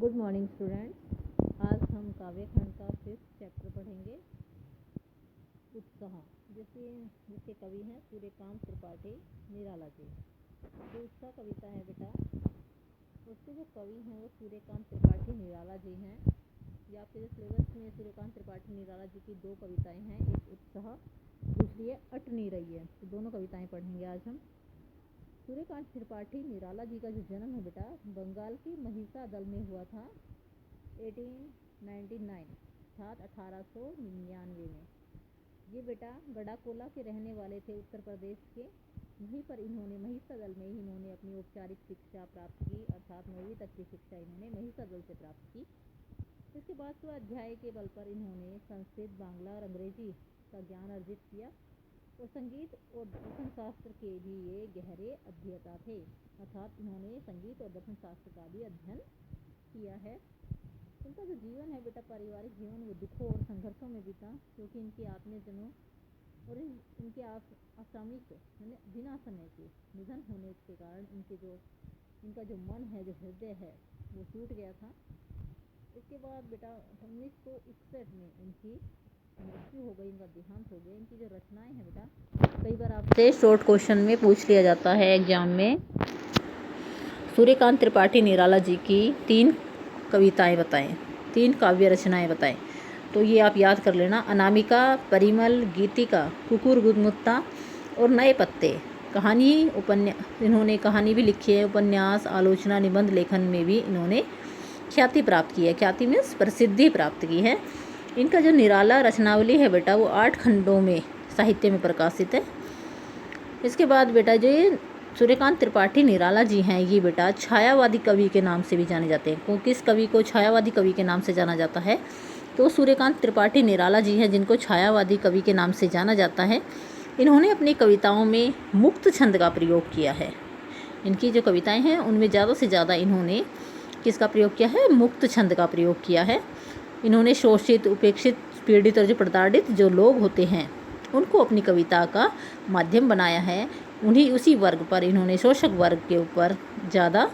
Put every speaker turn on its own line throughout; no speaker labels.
Good morning students. आज हम काव्य खंड का 5th चैप्टर पढ़ेंगे, उत्साह। जिसके कवि हैं सूर्यकांत त्रिपाठी निराला जी। जो उत्साह कविता है बेटा, उसके जो कवि हैं वो सूर्यकांत त्रिपाठी निराला जी हैं। या आपके सिलेबस में सूर्यकांत त्रिपाठी निराला जी की 2 कविताएं हैं, एक उत्साह, दूसरी है अट नहीं रही है। तो दोनों कविताएं पढ़ेंगे आज हम। सूर्यकांत त्रिपाठी निराला जी का जो जन्म है बेटा, बंगाल की महिसादल में हुआ था 1899 अर्थात 1899 में। ये बेटा गडाकोला के रहने वाले थे, उत्तर प्रदेश के। वहीं पर इन्होंने महिसादल में ही इन्होंने अपनी औपचारिक शिक्षा प्राप्त की, अर्थात 9वीं तक की शिक्षा इन्होंने महिसादल से प्राप्त की। इसके बाद स्वाध्याय के बल पर इन्होंने संस्कृत, बांग्ला और अंग्रेजी का ज्ञान अर्जित किया और संगीत और दर्शन शास्त्र के भी ये गहरे अध्येता थे, अर्थात इन्होंने संगीत और दर्शन शास्त्र का भी अध्ययन किया है। इनका जो जीवन है बेटा, पारिवारिक जीवन, वो दुखों और संघर्षों में बीता, क्योंकि इनके आत्मीयजनों और इनके असामयिक बिना समय के निधन होने के कारण इनका जो मन है, जो हृदय है, वो टूट गया था। इसके बाद बेटा 1961 में इनकी मृत्यु हो गई, इनका देहांत हो गया। इनकी जो रचनाएं हैं बेटा, कई बार आपसे शॉर्ट क्वेश्चन में पूछ लिया जाता है एग्जाम में, सूर्यकांत त्रिपाठी निराला जी की 3 कविताएं बताएं, 3 काव्य रचनाएं बताएं। तो ये आप याद कर लेना, अनामिका, परिमल, गीतिका, कुकुर गुदमुत्ता और नए पत्ते। इन्होंने कहानी भी लिखी है, उपन्यास, आलोचना, निबंध लेखन में भी इन्होंने ख्याति प्राप्त की है। ख्याति मीन्स प्रसिद्धि प्राप्त की है। इनका जो निराला रचनावली है बेटा, वो 8 खंडों में साहित्य में प्रकाशित है। इसके बाद बेटा जो ये सूर्यकांत त्रिपाठी निराला जी हैं, ये बेटा छायावादी कवि के नाम से भी जाने जाते हैं। किस कवि को छायावादी कवि के नाम से जाना जाता है? तो सूर्यकांत त्रिपाठी निराला जी हैं, जिनको छायावादी कवि के नाम से जाना जाता है। इन्होंने अपनी कविताओं में मुक्त छंद का प्रयोग किया है। इनकी जो कविताएँ हैं उनमें ज़्यादा से ज़्यादा इन्होंने किसका प्रयोग किया है? मुक्त छंद का प्रयोग किया है। इन्होंने शोषित, उपेक्षित, पीड़ित और जो प्रताड़ित जो लोग होते हैं, उनको अपनी कविता का माध्यम बनाया है। उसी वर्ग पर इन्होंने, शोषक वर्ग के ऊपर ज़्यादा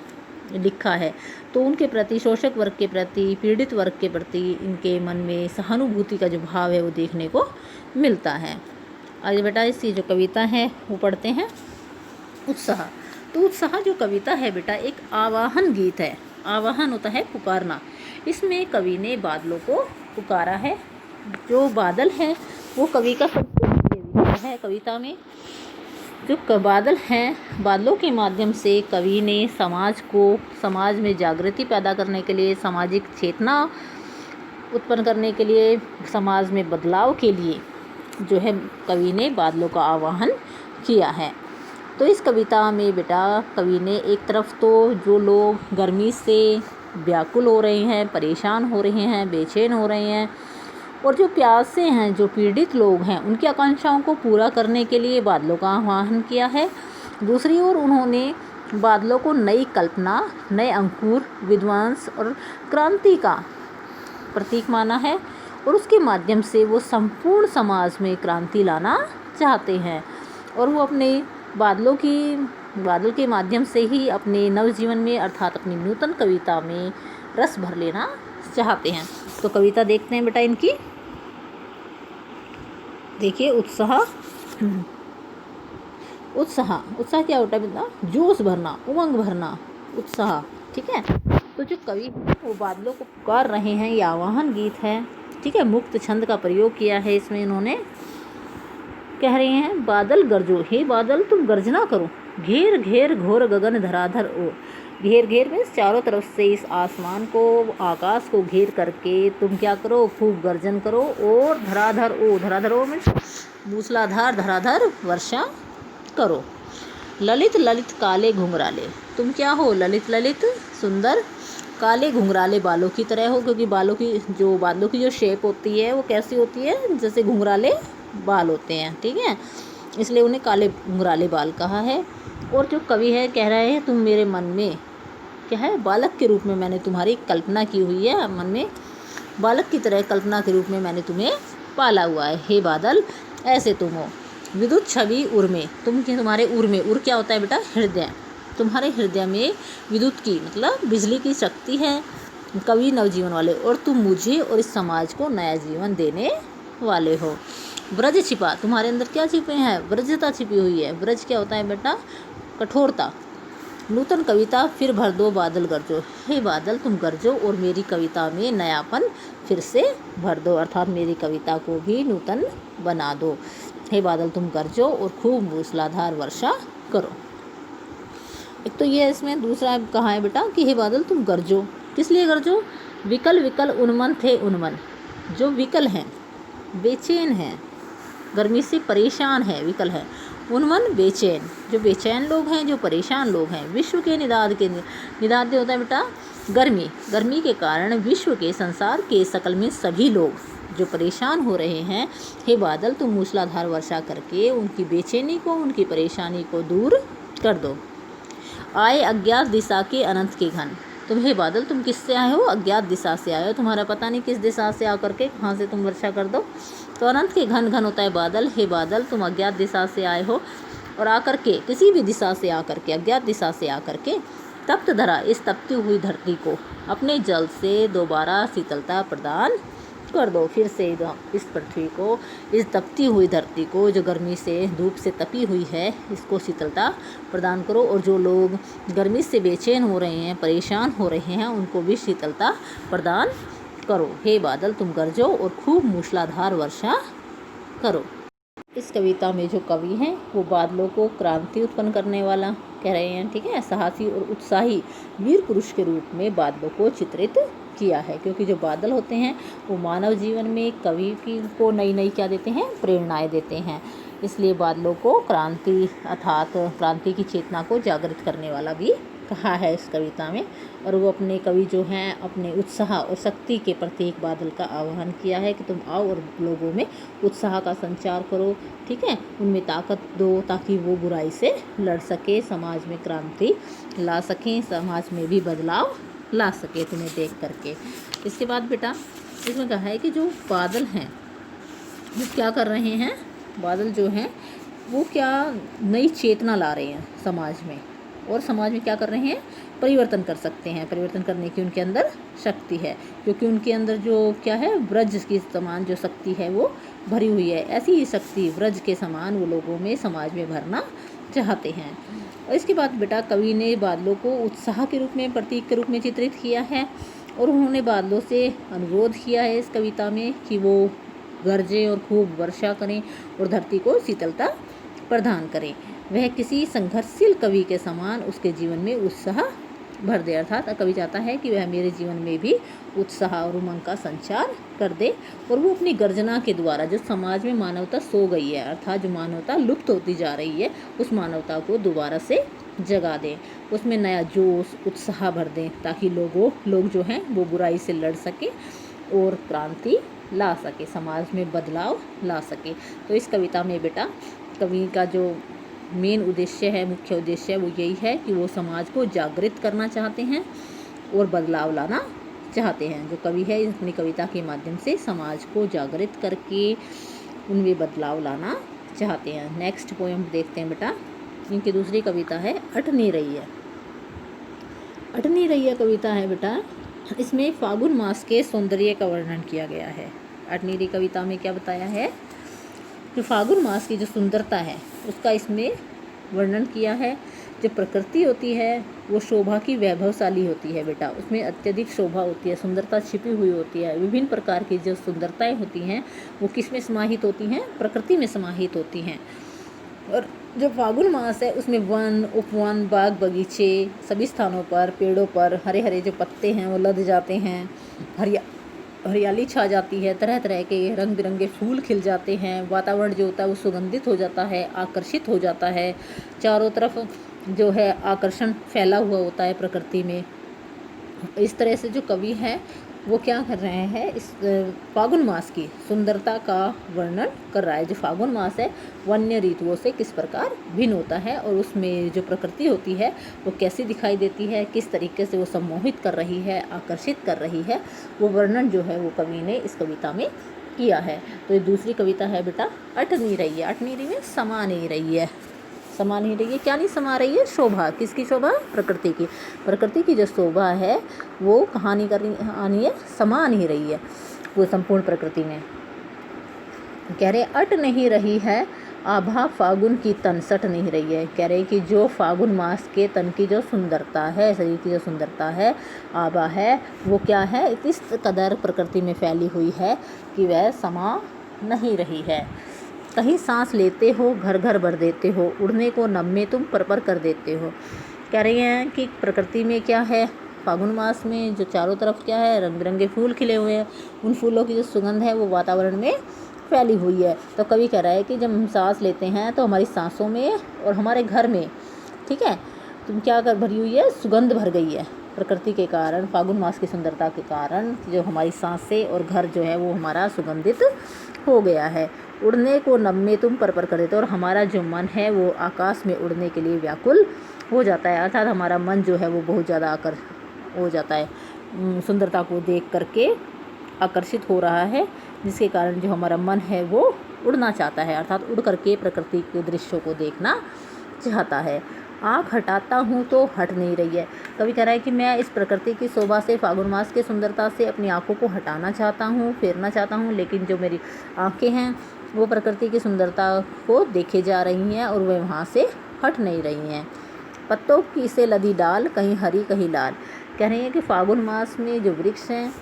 लिखा है। तो उनके प्रति, शोषक वर्ग के प्रति, पीड़ित वर्ग के प्रति इनके मन में सहानुभूति का जो भाव है वो देखने को मिलता है। आगे बेटा इसकी जो कविता है वो पढ़ते हैं, उत्साह। तो उत्साह जो कविता है बेटा, एक आवाहन गीत है। आवाहन होता है पुकारना। इसमें कवि ने बादलों को पुकारा है। जो बादल है वो कवि का सबसे प्रिय विषय है। कविता में जो बादल हैं, बादलों के माध्यम से कवि ने समाज में जागृति पैदा करने के लिए, सामाजिक चेतना उत्पन्न करने के लिए, समाज में बदलाव के लिए जो है कवि ने बादलों का आवाहन किया है। तो इस कविता में बेटा कवि ने एक तरफ तो जो लोग गर्मी से व्याकुल हो रहे हैं, परेशान हो रहे हैं, बेचैन हो रहे हैं, और जो प्यासे हैं, जो पीड़ित लोग हैं, उनकी आकांक्षाओं को पूरा करने के लिए बादलों का आह्वान किया है। दूसरी ओर उन्होंने बादलों को नई कल्पना, नए अंकुर, विध्वंस और क्रांति का प्रतीक माना है, और उसके माध्यम से वो संपूर्ण समाज में क्रांति लाना चाहते हैं, और वो अपने बादल के माध्यम से ही अपने नवजीवन में, अर्थात अपनी नूतन कविता में रस भर लेना चाहते हैं। तो कविता देखते हैं बेटा इनकी। देखिए, उत्साह। उत्साह क्या होता है बेटा? जोश भरना, उमंग भरना, उत्साह। ठीक है। तो जो कवि है वो बादलों को पुकार रहे हैं, ये आवाहन गीत है। ठीक है। मुक्त छंद का प्रयोग किया है इसमें इन्होंने। कह रहे हैं, बादल गरजो, हे बादल तुम गर्जना करो, घेर घेर घोर गगन धराधर ओ। घेर घेर में चारों तरफ से इस आसमान को, आकाश को घेर करके तुम क्या करो? खूब गर्जन करो। और धराधर ओ, धराधर ओ में मूसलाधार धराधर वर्षा करो। ललित ललित काले घुंघराले, तुम क्या हो? ललित ललित सुंदर, काले घुंघराले बालों की तरह हो, क्योंकि बादलों की जो शेप होती है वो कैसी होती है? जैसे घुंघराले बाल होते हैं। ठीक है, इसलिए उन्हें काले घुंघराले बाल कहा है। और जो कवि है कह रहे हैं, तुम मेरे मन में क्या है? बालक के रूप में मैंने तुम्हारी कल्पना की हुई है। मन में बालक की तरह कल्पना के रूप में मैंने तुम्हें पाला हुआ है। हे बादल, ऐसे तुम हो। विद्युत छवि उर में, तुम्हारे उर में, उर क्या होता है बेटा? हृदय। तुम्हारे हृदय में विद्युत की मतलब बिजली की शक्ति है। कवि नवजीवन वाले, और तुम मुझे और इस समाज को नया जीवन देने वाले हो। ब्रज छिपा, तुम्हारे अंदर क्या छिपे हैं? ब्रजता छिपी हुई है। ब्रज क्या होता है बेटा? कठोरता। नूतन कविता फिर भर दो बादल गरजो, हे बादल तुम गरजो और मेरी कविता में नयापन फिर से भर दो, अर्थात मेरी कविता को भी नूतन बना दो। हे बादल तुम गरजो और खूब मूसलाधार वर्षा करो। एक तो ये इसमें दूसरा कहा है बेटा कि हे बादल तुम गरजो, किस लिए गरजो? विकल विकल उन्मन थे उन्मन, जो विकल हैं, बेचैन हैं, गर्मी से परेशान है, विकल है। उन्मन बेचैन, जो बेचैन लोग हैं, जो परेशान लोग हैं। विश्व के निदाद होता है बेटा गर्मी, गर्मी के कारण विश्व के, संसार के, सकल में सभी लोग जो परेशान हो रहे हैं, हे बादल तुम मूसलाधार वर्षा करके उनकी बेचैनी को, उनकी परेशानी को दूर कर दो। आए अज्ञात दिशा के अनंत के घन, तुम हे बादल तुम किससे आए हो? अज्ञात दिशा से आए हो, तुम्हारा पता नहीं किस दिशा से आकर के कहाँ से तुम वर्षा कर दो। तो अनंत के घन घन होता है बादल। हे बादल तुम अज्ञात दिशा से आए हो और आकर के, किसी भी दिशा से आकर के, अज्ञात दिशा से आकर के तप्त धरा, इस तपती हुई धरती को अपने जल से दोबारा शीतलता प्रदान कर दो। फिर से इस पृथ्वी को, इस तपती हुई धरती को, जो गर्मी से, धूप से तपी हुई है, इसको शीतलता प्रदान करो। और जो लोग गर्मी से बेचैन हो रहे हैं, परेशान हो रहे हैं, उनको भी शीतलता प्रदान करो। हे बादल तुम गरजो और खूब मूसलाधार वर्षा करो। इस कविता में जो कवि हैं वो बादलों को क्रांति उत्पन्न करने वाला कह रहे हैं, ठीक है। साहसी और उत्साही वीर पुरुष के रूप में बादलों को चित्रित किया है, क्योंकि जो बादल होते हैं वो मानव जीवन में कवि की को नई नई क्या देते हैं? प्रेरणाएं देते हैं। इसलिए बादलों को क्रांति, अर्थात क्रांति की चेतना को जागृत करने वाला भी कहा है इस कविता में। और वो अपने कवि जो हैं, अपने उत्साह और शक्ति के प्रतीक बादल का आह्वान किया है कि तुम आओ और लोगों में उत्साह का संचार करो, ठीक है, उनमें ताकत दो ताकि वो बुराई से लड़ सके, समाज में क्रांति ला सकें, समाज में भी बदलाव ला सके तुम्हें देख करके। इसके बाद बेटा इसमें कहा है कि जो बादल हैं वो क्या कर रहे हैं? बादल जो हैं वो क्या नई चेतना ला रहे हैं समाज में, और समाज में क्या कर रहे हैं? परिवर्तन कर सकते हैं। परिवर्तन करने की उनके अंदर शक्ति है, क्योंकि उनके अंदर जो क्या है, ब्रज की समान जो शक्ति है वो भरी हुई है। ऐसी ही शक्ति ब्रज के समान वो लोगों में, समाज में भरना चाहते हैं। और इसके बाद बेटा कवि ने बादलों को उत्साह के रूप में, प्रतीक के रूप में चित्रित किया है, और उन्होंने बादलों से अनुरोध किया है इस कविता में कि वो गरजें और खूब वर्षा करें और धरती को शीतलता प्रदान करें। वह किसी संघर्षशील कवि के समान उसके जीवन में उत्साह भर दे, अर्थात कवि चाहता है कि वह मेरे जीवन में भी उत्साह और उमंग का संचार कर दे, और वो अपनी गर्जना के द्वारा जो समाज में मानवता सो गई है, अर्थात जो मानवता लुप्त होती जा रही है, उस मानवता को दोबारा से जगा दें, उसमें नया जोश, उत्साह भर दें, ताकि लोग जो हैं वो बुराई से लड़ सकें और क्रांति ला सके, समाज में बदलाव ला सके। तो इस कविता में बेटा कवि का जो मेन उद्देश्य है, मुख्य उद्देश्य है, वो यही है कि वो समाज को जागृत करना चाहते हैं और बदलाव लाना चाहते हैं। जो कवि है अपनी कविता के माध्यम से समाज को जागृत करके उनमें बदलाव लाना चाहते हैं। नेक्स्ट पोएम देखते हैं बेटा। इनकी दूसरी कविता है अठनी रैया। अठनी रैया कविता है बेटा, इसमें फागुन मास के सौंदर्य का वर्णन किया गया है। अठनीरी कविता में क्या बताया है कि फागुन मास की जो सुंदरता है उसका इसमें वर्णन किया है। जो प्रकृति होती है वो शोभा की वैभवशाली होती है बेटा, उसमें अत्यधिक शोभा होती है, सुंदरता छिपी हुई होती है। विभिन्न प्रकार की जो सुंदरताएं होती हैं वो किस में समाहित होती हैं? प्रकृति में समाहित होती हैं। और जो फागुन मास है उसमें वन, उपवन, बाग बगीचे, सभी स्थानों पर पेड़ों पर हरे हरे जो पत्ते हैं वो लद जाते हैं, हरियाली छा जाती है, तरह तरह के रंग बिरंगे फूल खिल जाते हैं, वातावरण जो होता है वो सुगंधित हो जाता है, आकर्षित हो जाता है, चारों तरफ जो है आकर्षण फैला हुआ होता है प्रकृति में। इस तरह से जो कवि है वो क्या कर रहे हैं, इस फागुन मास की सुंदरता का वर्णन कर रहा है। जो फागुन मास है वन्य ऋतुओं से किस प्रकार भिन्न होता है और उसमें जो प्रकृति होती है वो कैसी दिखाई देती है, किस तरीके से वो सम्मोहित कर रही है, आकर्षित कर रही है, वो वर्णन जो है वो कवि ने इस कविता में किया है। तो ये दूसरी कविता है बेटा अठनी रैया। अठनी में समा नहीं रही है, समा नहीं रही है। क्या नहीं समा रही है? शोभा। किसकी शोभा? प्रकृति की। प्रकृति की जो शोभा है वो कहाँ नहीं कर रही आनी है? समा नहीं रही है वो संपूर्ण प्रकृति में। कह रहे अट नहीं रही है आभा फागुन की तन, सट नहीं रही है। कह रहे कि जो फागुन मास के तन की जो सुंदरता है, शरीर की जो सुंदरता है, आभा है, वो क्या है? इस कदर प्रकृति में फैली हुई है कि वह समा नहीं रही है। कहीं सांस लेते हो घर घर भर देते हो, उड़ने को नभ में तुम पर पर कर देते हो। कह रही हैं कि प्रकृति में क्या है? फागुन मास में जो चारों तरफ क्या है? रंग बिरंगे फूल खिले हुए हैं। उन फूलों की जो सुगंध है वो वातावरण में फैली हुई है। तो कवि कह रहा है कि जब हम सांस लेते हैं तो हमारी सांसों में और हमारे घर में, ठीक है, तुम क्या कर भरी हुई है? सुगंध भर गई है प्रकृति के कारण, फागुन मास की सुंदरता के कारण जो हमारी सांसें और घर जो है वो हमारा सुगंधित हो गया है। उड़ने को नभ में तुम पर कर देते हो, और हमारा जो मन है वो आकाश में उड़ने के लिए व्याकुल हो जाता है। अर्थात हमारा मन जो है वो बहुत ज़्यादा हो जाता है, सुंदरता को देख करके आकर्षित हो रहा है, जिसके कारण जो हमारा मन है वो उड़ना चाहता है, अर्थात उड़ करके प्रकृति के दृश्यों को देखना चाहता है। आँख हटाता हूँ तो हट नहीं रही है। कवि कह रहा है कि मैं इस प्रकृति की शोभा से, फागुन मास की सुंदरता से अपनी आँखों को हटाना चाहता हूँ, फेरना चाहता हूँ, लेकिन जो मेरी आँखें हैं वो प्रकृति की सुंदरता को देखे जा रही हैं और वह वहाँ से हट नहीं रही हैं। पत्तों की से लदी डाल, कहीं हरी कहीं लाल। कह रही हैं कि फागुन मास में जो वृक्ष हैं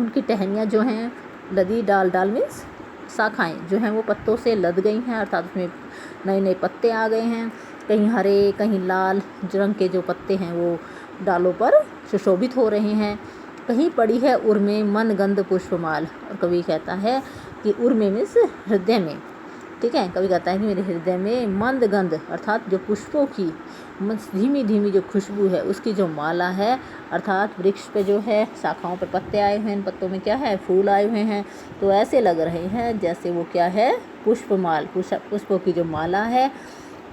उनकी टहनियाँ जो हैं, लदी डाल, डाल मीन्स शाखाएँ जो हैं वो पत्तों से लद गई हैं, अर्थात उसमें नए नए पत्ते आ गए हैं। कहीं हरे कहीं लाल रंग के जो पत्ते हैं वो डालों पर सुशोभित हो रहे हैं। कहीं पड़ी है उर में मन गंध पुष्पमाल, और कवि कहता है कि उर में मीन्स हृदय में, ठीक है, कवि कहता है कि मेरे हृदय में मंद गंध अर्थात जो पुष्पों की धीमी धीमी जो खुशबू है उसकी जो माला है, अर्थात वृक्ष पे जो है शाखाओं पर पत्ते आए हुए हैं, पत्तों में क्या है? फूल आए हुए हैं, तो ऐसे लग रहे हैं जैसे वो क्या है? पुष्पमाल, पुष्पों की जो माला है,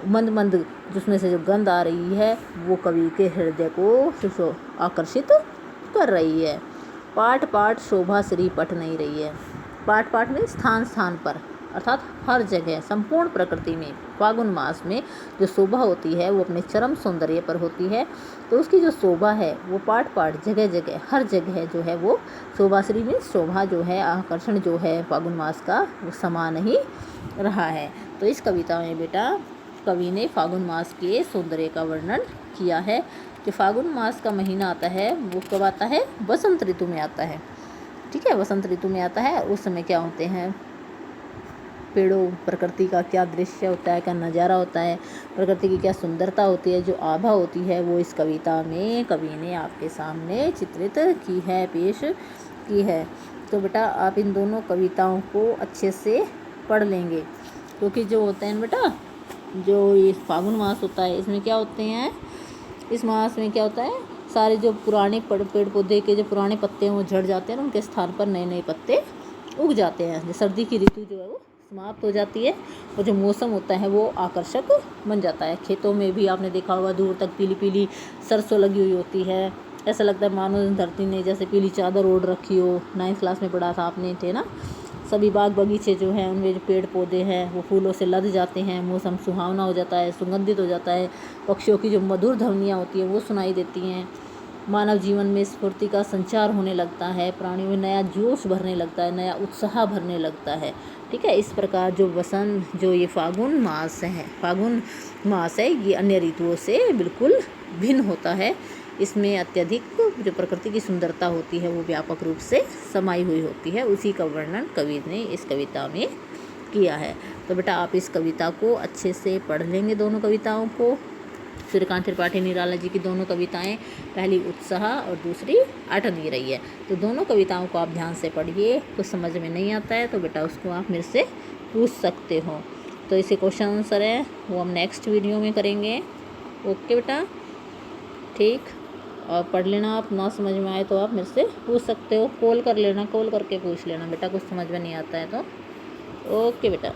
मंद मंद जिसमें से जो गंध आ रही है वो कवि के हृदय को आकर्षित कर रही है। पाट पाट शोभा श्री पट नहीं रही है। पाट पाट में स्थान स्थान पर, अर्थात हर जगह संपूर्ण प्रकृति में फागुन मास में जो शोभा होती है वो अपने चरम सौंदर्य पर होती है। तो उसकी जो शोभा है वो पाट पाट जगह जगह हर जगह जो है वो शोभाश्री में शोभा जो है, आकर्षण जो है फागुन मास का वो समा नहीं रहा है। तो इस कविता में बेटा कवि ने फागुन मास के सौंदर्य का वर्णन किया है। जो फागुन मास का महीना आता है वो कब आता है? बसंत ऋतु में आता है, ठीक है, बसंत ऋतु में आता है। उस समय क्या होते हैं? पेड़ों, प्रकृति का क्या दृश्य होता है, क्या नज़ारा होता है, प्रकृति की क्या सुंदरता होती है, जो आभा होती है वो इस कविता में कवि ने आपके सामने चित्रित की है, पेश की है। तो बेटा आप इन दोनों कविताओं को अच्छे से पढ़ लेंगे, क्योंकि जो होते हैं बेटा, जो ये फागुन मास होता है इसमें क्या होते हैं? इस मास में क्या होता है? सारे जो पुराने पेड़ पौधे के जो पुराने पत्ते हैं वो झड़ जाते हैं, उनके स्थान पर नए नए पत्ते उग जाते हैं। जो सर्दी की ऋतु जो है वो समाप्त हो जाती है और जो मौसम होता है वो आकर्षक बन जाता है। खेतों में भी आपने देखा होगा दूर तक पीली पीली सरसों लगी हुई होती है, ऐसा लगता है मानो धरती ने जैसे पीली चादर ओढ़ रखी हो। 9th क्लास में पढ़ा था आपने, थे ना? सभी बाग बगीचे जो हैं उनमें जो पेड़ पौधे हैं वो फूलों से लद जाते हैं, मौसम सुहावना हो जाता है, सुगंधित हो जाता है, पक्षियों की जो मधुर ध्वनियाँ होती हैं वो सुनाई देती हैं, मानव जीवन में स्फूर्ति का संचार होने लगता है, प्राणियों में नया जोश भरने लगता है, नया उत्साह भरने लगता है, ठीक है। इस प्रकार जो वसंत, जो ये फागुन मास है ये अन्य ऋतुओं से बिल्कुल भिन्न होता है। इसमें अत्यधिक जो प्रकृति की सुंदरता होती है वो व्यापक रूप से समाई हुई होती है। उसी का वर्णन कवि ने इस कविता में किया है। तो बेटा आप इस कविता को अच्छे से पढ़ लेंगे, दोनों कविताओं को। सूर्यकांत त्रिपाठी निराला जी की दोनों कविताएं, पहली उत्साह और दूसरी अट नहीं रही है। तो दोनों कविताओं को आप ध्यान से पढ़िए। कुछ समझ में नहीं आता है तो बेटा उसको आप मेरे से पूछ सकते हो। तो इसे क्वेश्चन आंसर है वो हम नेक्स्ट वीडियो में करेंगे। ओके बेटा, ठीक। और पढ़ लेना, आप ना समझ में आए तो आप मेरे से पूछ सकते हो, कॉल कर लेना, कॉल करके पूछ लेना बेटा, कुछ समझ में नहीं आता है तो। ओके बेटा।